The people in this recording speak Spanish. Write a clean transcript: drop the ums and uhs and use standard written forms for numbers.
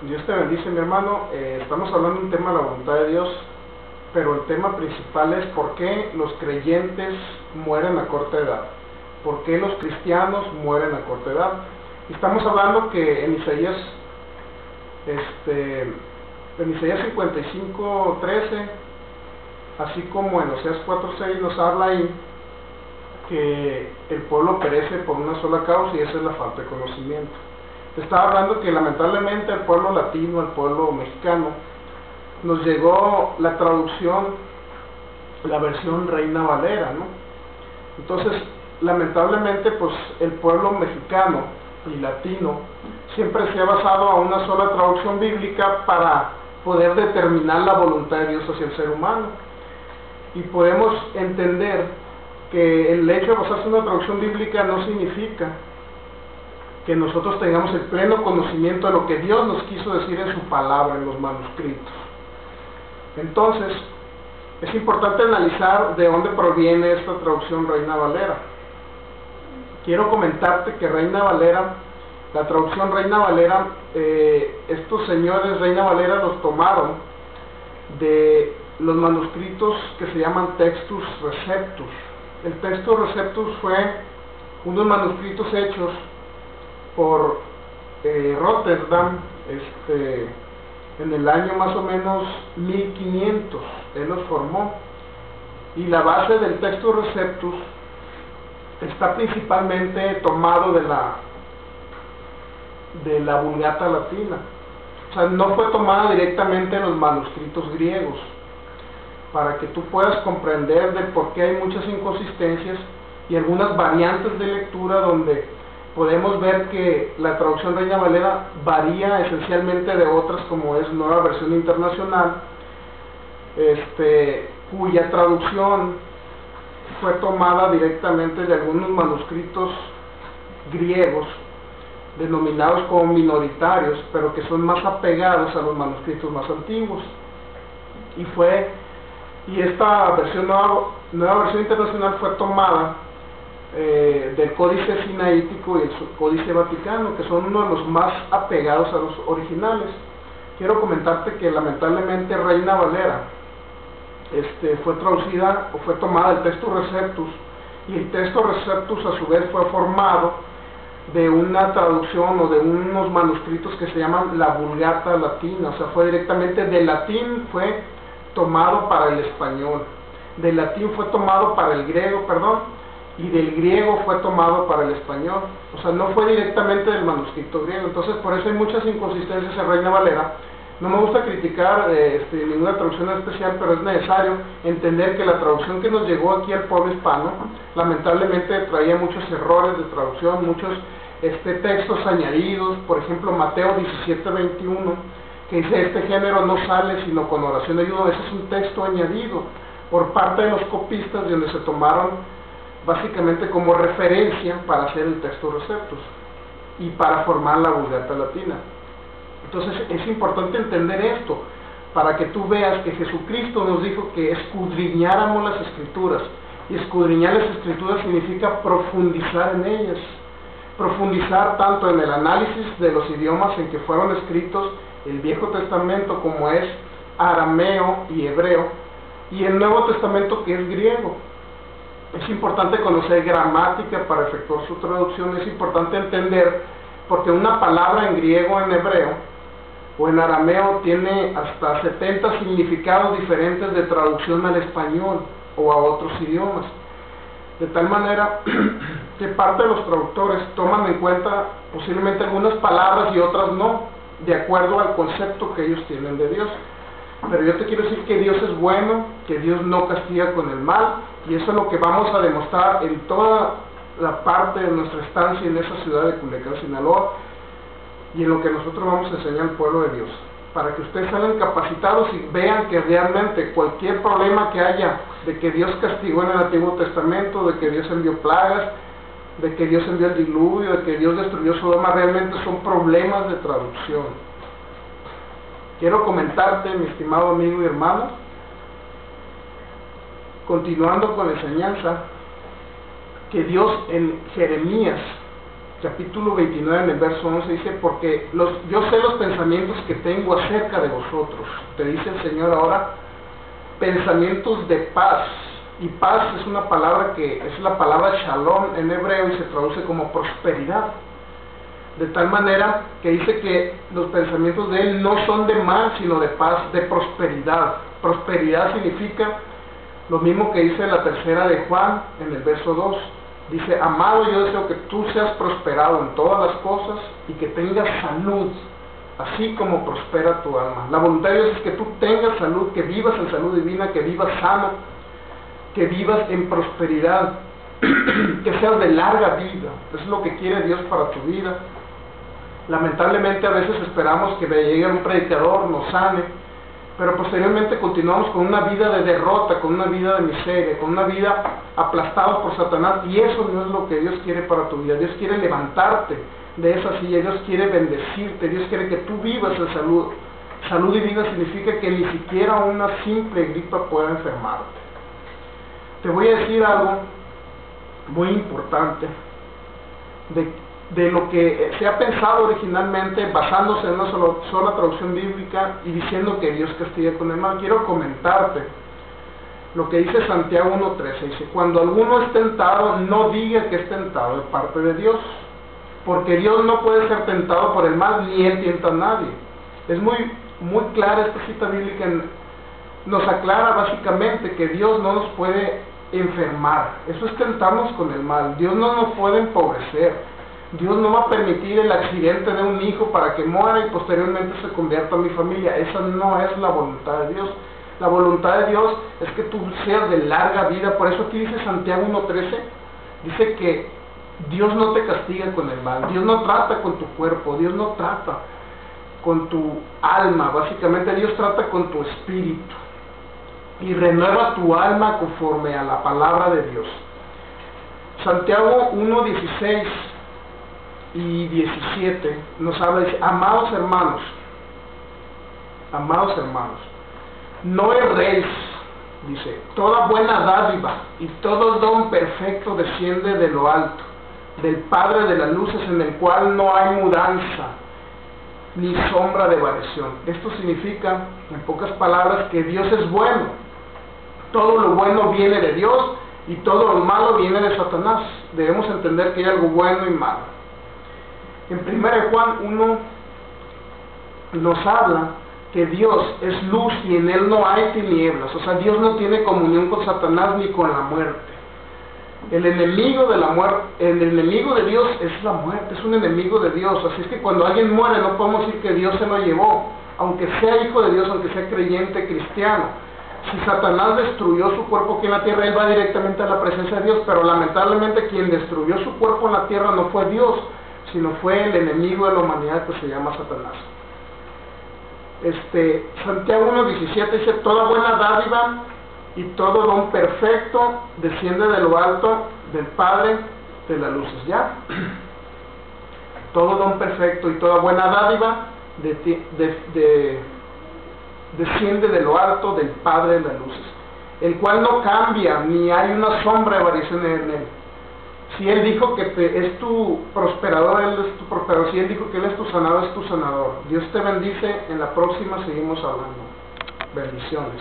Dios te bendice, mi hermano. Estamos hablando de un tema de la voluntad de Dios, pero el tema principal es por qué los creyentes mueren a corta edad, por qué los cristianos mueren a corta edad. Y estamos hablando que en Isaías 55:13, así como en Oseas 4:6 nos habla ahí que el pueblo perece por una sola causa, y esa es la falta de conocimiento. Te estaba hablando que lamentablemente al pueblo latino, al pueblo mexicano, nos llegó la traducción, la versión Reina Valera, ¿no? Entonces, lamentablemente, pues el pueblo mexicano y latino siempre se ha basado a una sola traducción bíblica para poder determinar la voluntad de Dios hacia el ser humano. Y podemos entender que el hecho de basarse en una traducción bíblica no significa que nosotros tengamos el pleno conocimiento de lo que Dios nos quiso decir en su palabra, en los manuscritos. Entonces, es importante analizar de dónde proviene esta traducción Reina Valera. Quiero comentarte que Reina Valera, la traducción Reina Valera, estos señores Reina Valera los tomaron de los manuscritos que se llaman Textus Receptus. El Textus Receptus fue unos manuscritos hechos por Rotterdam en el año más o menos 1500. Él los formó, y la base del Textus Receptus está principalmente tomado de la Vulgata Latina. O sea, no fue tomada directamente en los manuscritos griegos, para que tú puedas comprender de por qué hay muchas inconsistencias y algunas variantes de lectura donde podemos ver que la traducción Reina Valera varía esencialmente de otras, como es Nueva Versión Internacional, cuya traducción fue tomada directamente de algunos manuscritos griegos denominados como minoritarios, pero que son más apegados a los manuscritos más antiguos. Y esta versión nueva versión internacional fue tomada del Códice Sinaítico y el Códice Vaticano, que son uno de los más apegados a los originales. Quiero comentarte que lamentablemente Reina Valera fue traducida o fue tomada del Textus Receptus, y el Textus Receptus a su vez fue formado de una traducción o de unos manuscritos que se llaman la Vulgata Latina. O sea, fue directamente del latín, fue tomado para el español, del latín fue tomado para el griego, y del griego fue tomado para el español. O sea, no fue directamente del manuscrito griego. Entonces, por eso hay muchas inconsistencias en Reina Valera. No me gusta criticar ninguna traducción especial, pero es necesario entender que la traducción que nos llegó aquí al pueblo hispano, lamentablemente traía muchos errores de traducción, muchos textos añadidos. Por ejemplo, Mateo 17:21, que dice: este género no sale sino con oración de ayuno. Ese es un texto añadido por parte de los copistas, de donde se tomaron básicamente como referencia para hacer el Textus Receptus y para formar la Vulgata Latina. Entonces es importante entender esto, para que tú veas que Jesucristo nos dijo que escudriñáramos las Escrituras, y escudriñar las Escrituras significa profundizar en ellas, profundizar tanto en el análisis de los idiomas en que fueron escritos el Viejo Testamento, como es arameo y hebreo, y el Nuevo Testamento, que es griego. Es importante conocer gramática para efectuar su traducción. Es importante entender porque una palabra en griego, en hebreo o en arameo tiene hasta 70 significados diferentes de traducción al español o a otros idiomas, de tal manera que parte de los traductores toman en cuenta posiblemente algunas palabras y otras no, de acuerdo al concepto que ellos tienen de Dios. Pero yo te quiero decir que Dios es bueno, que Dios no castiga con el mal, y eso es lo que vamos a demostrar en toda la parte de nuestra estancia en esa ciudad de Culiacán, Sinaloa, y en lo que nosotros vamos a enseñar al pueblo de Dios, para que ustedes salgan capacitados y vean que realmente cualquier problema que haya, de que Dios castigó en el Antiguo Testamento, de que Dios envió plagas, de que Dios envió el diluvio, de que Dios destruyó Sodoma, realmente son problemas de traducción. Quiero comentarte, mi estimado amigo y hermano, continuando con la enseñanza, que Dios en Jeremías capítulo 29, en el verso 11, dice, porque yo sé los pensamientos que tengo acerca de vosotros. Te dice el Señor ahora, pensamientos de paz. Y paz es una palabra que es la palabra shalom en hebreo y se traduce como prosperidad. De tal manera que dice que los pensamientos de Él no son de mal, sino de paz, de prosperidad. Prosperidad significa lo mismo que dice la tercera de Juan en el verso 2. Dice, amado, yo deseo que tú seas prosperado en todas las cosas y que tengas salud, así como prospera tu alma. La voluntad de Dios es que tú tengas salud, que vivas en salud divina, que vivas sano, que vivas en prosperidad, que seas de larga vida. Eso es lo que quiere Dios para tu vida. Lamentablemente a veces esperamos que llegue un predicador, nos sane, pero posteriormente continuamos con una vida de derrota, con una vida de miseria, con una vida aplastada por Satanás, y eso no es lo que Dios quiere para tu vida. Dios quiere levantarte de esa silla, Dios quiere bendecirte, Dios quiere que tú vivas en salud. Salud divina significa que ni siquiera una simple gripa pueda enfermarte. Te voy a decir algo muy importante de lo que se ha pensado originalmente, basándose en una sola traducción bíblica y diciendo que Dios castiga con el mal. Quiero comentarte lo que dice Santiago 1:13. Dice, cuando alguno es tentado, no diga que es tentado de parte de Dios, porque Dios no puede ser tentado por el mal, ni Él tienta a nadie. Es muy clara esta cita bíblica, nos aclara básicamente que Dios no nos puede enfermar. Eso es tentarnos con el mal. Dios no nos puede empobrecer. Dios no va a permitir el accidente de un hijo para que muera y posteriormente se convierta en mi familia. Esa no es la voluntad de Dios. La voluntad de Dios es que tú seas de larga vida. Por eso aquí dice Santiago 1:13, dice que Dios no te castiga con el mal. Dios no trata con tu cuerpo, Dios no trata con tu alma. Básicamente Dios trata con tu espíritu y renueva tu alma conforme a la palabra de Dios. Santiago 1:16 y 17 nos habla, dice, amados hermanos, no erréis, dice, toda buena dádiva y todo don perfecto desciende de lo alto, del Padre de las luces, en el cual no hay mudanza ni sombra de variación. Esto significa, en pocas palabras, que Dios es bueno. Todo lo bueno viene de Dios y todo lo malo viene de Satanás. Debemos entender que hay algo bueno y malo. En 1 Juan 1 nos habla que Dios es luz y en Él no hay tinieblas. O sea, Dios no tiene comunión con Satanás ni con la muerte. El enemigo de la muerte, el enemigo de Dios es la muerte, es un enemigo de Dios. Así es que cuando alguien muere no podemos decir que Dios se lo llevó, aunque sea hijo de Dios, aunque sea creyente cristiano. Si Satanás destruyó su cuerpo aquí en la tierra, él va directamente a la presencia de Dios, pero lamentablemente quien destruyó su cuerpo en la tierra no fue Dios, sino fue el enemigo de la humanidad que se llama Satanás. Santiago 1:17 dice, toda buena dádiva y todo don perfecto desciende de lo alto del Padre de las luces. ¿Ya? Todo don perfecto y toda buena dádiva desciende de lo alto del Padre de las luces, el cual no cambia ni hay una sombra de variación en él. Si Él dijo que es tu prosperador, Él es tu prosperador. Si Él dijo que Él es tu sanador, es tu sanador. Dios te bendice. En la próxima seguimos hablando. Bendiciones.